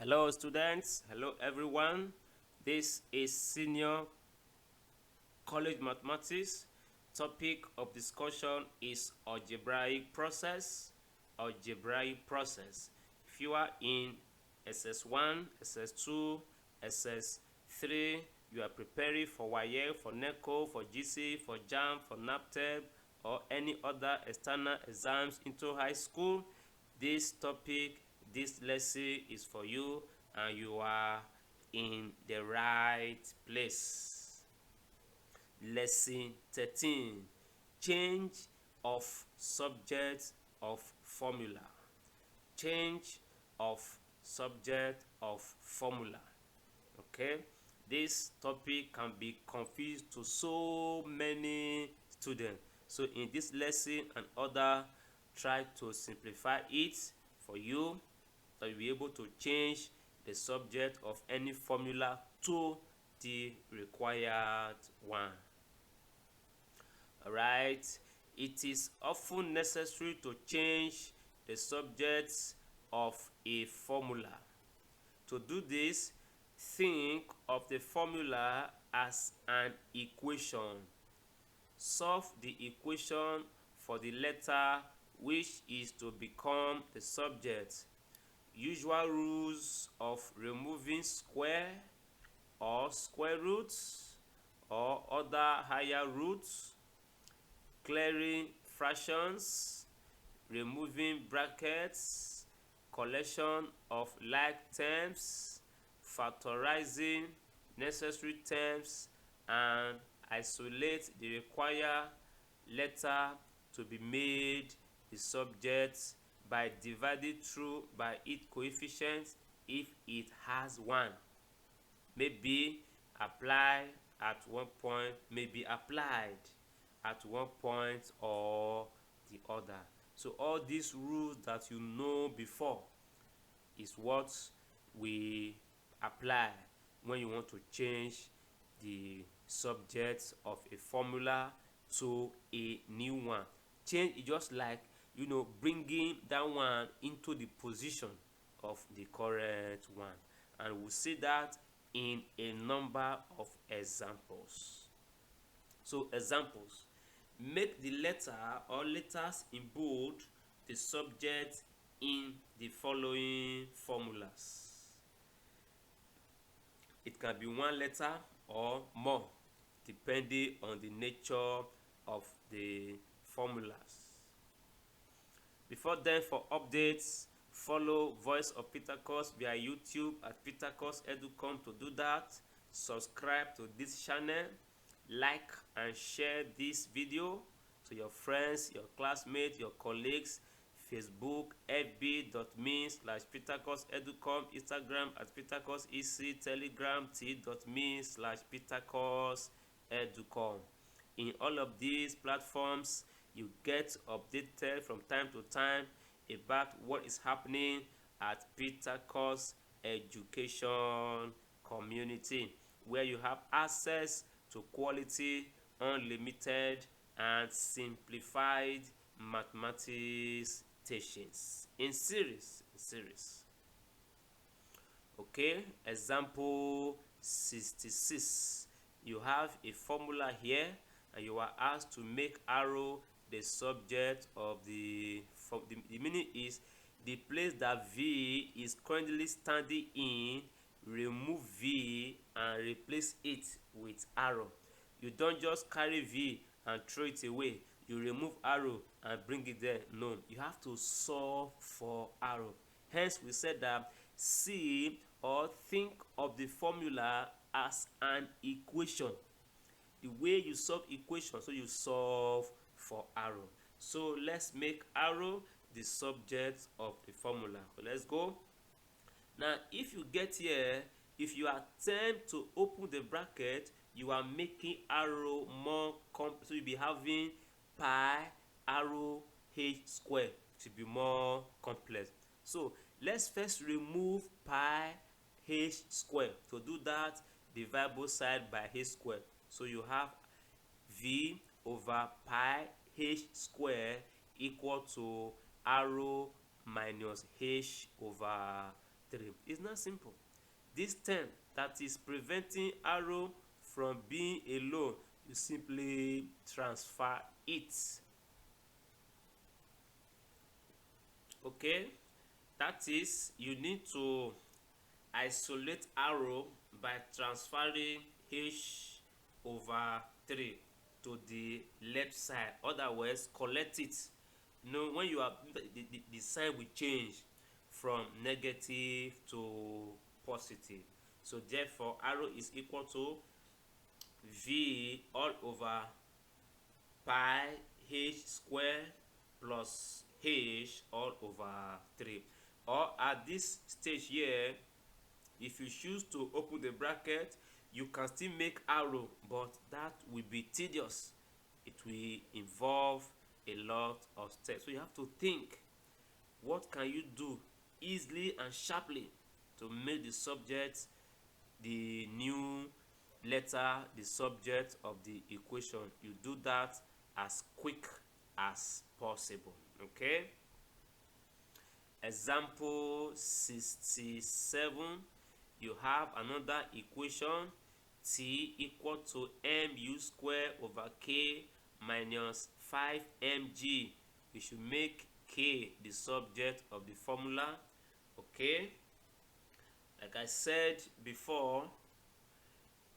Hello students, hello everyone. This is senior college mathematics. Topic of discussion is algebraic process. Algebraic process. If you are in SS1, SS2, SS3, you are preparing for WAEC, for NECO, for GC, for JAM, for NAPTEP, or any other external exams into high school, this topic, this lesson is for you, and you are in the right place. Lesson 13, change of subject of formula. Change of subject of formula. Okay, this topic can be confused to so many students. So in this lesson and other, try to simplify it for you, so you'll be able to change the subject of any formula to the required one. Alright, it is often necessary to change the subjects of a formula. To do this, think of the formula as an equation. Solve the equation for the letter which is to become the subject. Usual rules of removing square or square roots or other higher roots, clearing fractions, removing brackets, collection of like terms, factorizing necessary terms, and isolate the required letter to be made the subject by dividing through by its coefficient if it has one. Maybe apply at one point, maybe applied at one point or the other. So all these rules that you know before is what we apply when you want to change the subject of a formula to a new one. Change is just like, bringing that one into the position of the current one, and we'll see that in a number of examples. So examples: make the letter or letters in bold the subject in the following formulas. It can be one letter or more depending on the nature of the formulas. Before then, for updates, follow Voice of Petakus via YouTube at PetakusEduCom to do that. Subscribe to this channel, like and share this video to your friends, your classmates, your colleagues. Facebook, fb.me/PetakusEduCom, Instagram at PetakusEC, Telegram t.me/PetakusEduCom. In all of these platforms, you get updated from time to time about what is happening at PetakusEducation community, where you have access to quality, unlimited, and simplified mathematics teachings in series. Okay, example 66. You have a formula here, and you are asked to make arrow the subject of the meaning is the place that V is currently standing in, remove V and replace it with arrow. You don't just carry V and throw it away. You remove arrow and bring it there. No, you have to solve for arrow. Hence we said that see or think of the formula as an equation. The way you solve equation, so you solve for arrow. So let's make arrow the subject of the formula. So let's go. Now if you get here, if you attempt to open the bracket, you are making arrow more complex. So you'll be having pi arrow h square to be more complex. So let's first remove pi h square. To do that, divide both sides by h square. So you have v over pi h square equal to arrow minus h over 3. It's not simple. This term that is preventing arrow from being alone, you simply transfer it. Okay, that is, you need to isolate arrow by transferring h over 3 to the left side. Otherwise, collect it. You know, when you are the sign will change from negative to positive. So therefore, arrow is equal to v all over pi h square plus h all over 3. Or at this stage here, if you choose to open the bracket, you can still make arrow, but that will be tedious. It will involve a lot of steps. So you have to think, what can you do easily and sharply to make the subject the new letter, the subject of the equation. You do that as quick as possible. Okay, example 67, you have another equation, t equal to mu square over k minus 5mg. We should make k the subject of the formula. Okay, like I said before,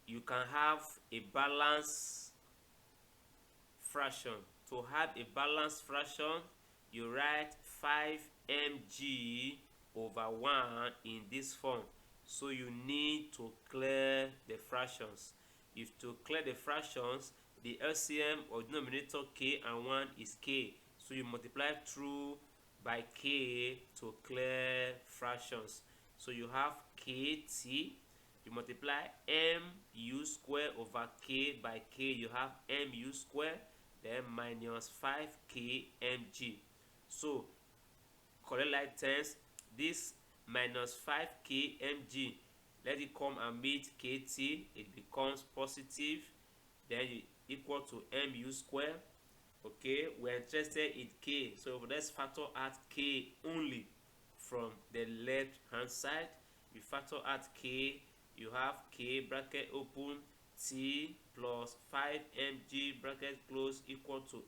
you can have a balanced fraction. To have a balanced fraction, you write 5mg over 1 in this form. So you need to clear the fractions. If to clear the fractions, the LCM or denominator k and 1 is k. So you multiply through by k to clear fractions. So you have kt, you multiply mu square over k by k, you have mu square, then minus 5k mg. So correct like terms, this minus 5k mg, let it come and meet kt, it becomes positive, then you equal to mu square. Okay, we're interested in k, so let's factor out k only from the left hand side. You factor out k, you have k bracket open t plus 5mg bracket close equal to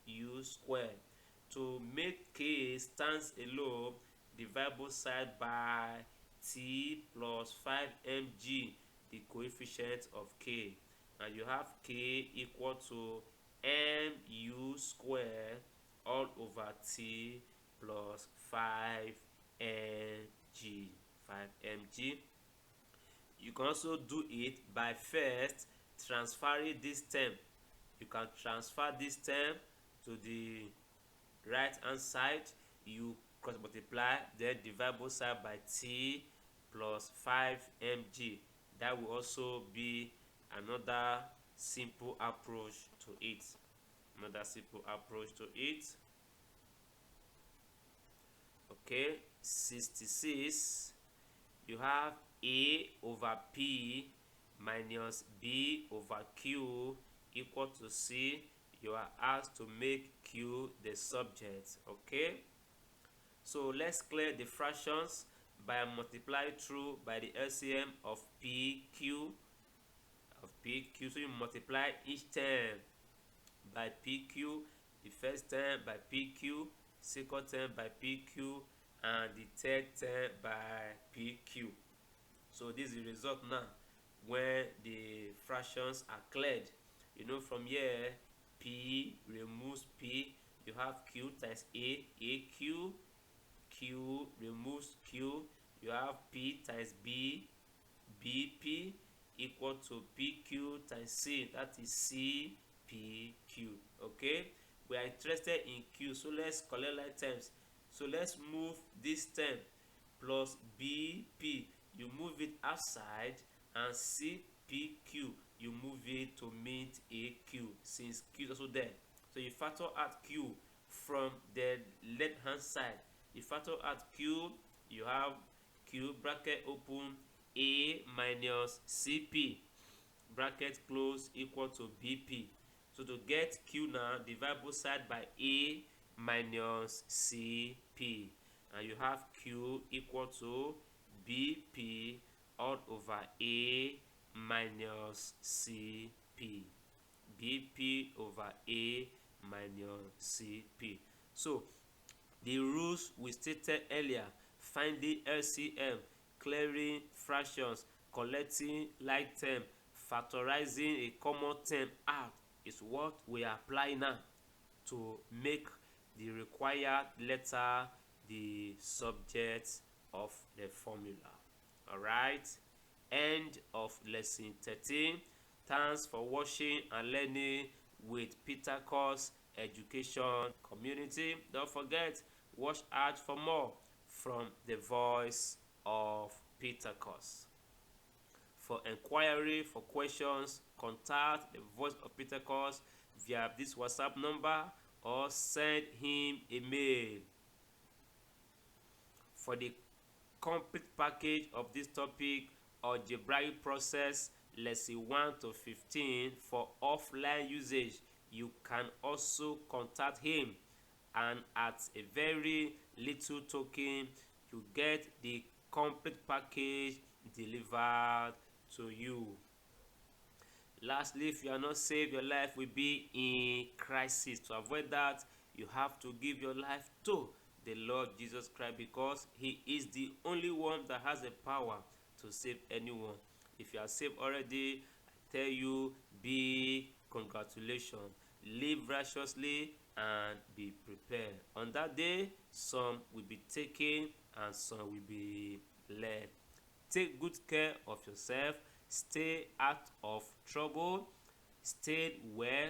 mu square. To make k stands alone, divide both sides by t plus 5mg, the coefficient of k, and you have k equal to mu square all over t plus 5mg. You can also do it by first transferring this term. You can transfer this term to the right hand side, you cross multiply, then divide both sides by t plus 5mg. That will also be another simple approach to it. Okay, 66, you have a over p minus b over q equal to c. You are asked to make q the subject. Okay, so let's clear the fractions by multiplying through by the LCM of pq. So you multiply each term by pq, the first term by pq, second term by pq, and the third term by pq. So this is the result now when the fractions are cleared. You know, from here, p removes p, you have q times a, aq, q removes q, you have p times b, bp equal to pq times c, that is cpq. Okay, we are interested in q, so let's collect like terms. So let's move this term plus bp, you move it outside, and cpq, you move it to meet aq, since q is also there. So you factor out q from the left hand side. You factor out q, you have q bracket open a minus cp bracket close equal to bp. So to get q now, divide both sides by a minus cp. and you have Q equal to BP all over A minus CP. BP over A minus CP. So the rules we stated earlier, finding LCM, clearing fractions, collecting like term, factorizing a common term out is what we apply now to make the required letter the subject of the formula. Alright, end of lesson 13. Thanks for watching and learning with PetakusEducation community. Don't forget, watch out for more from the voice of Petakus. For inquiry, for questions, contact the voice of Petakus via this WhatsApp number or send him a mail. For the complete package of this topic, algebraic process, lesson 1 to 15 for offline usage, you can also contact him, and at a very little token you get the complete package delivered to you. Lastly, if you are not saved, your life will be in crisis. To avoid that, you have to give your life to the Lord Jesus Christ, because he is the only one that has the power to save anyone. If you are saved already, I tell you, big congratulations. Live righteously and be prepared. On that day, some will be taken and some will be led. Take good care of yourself. Stay out of trouble. Stay well.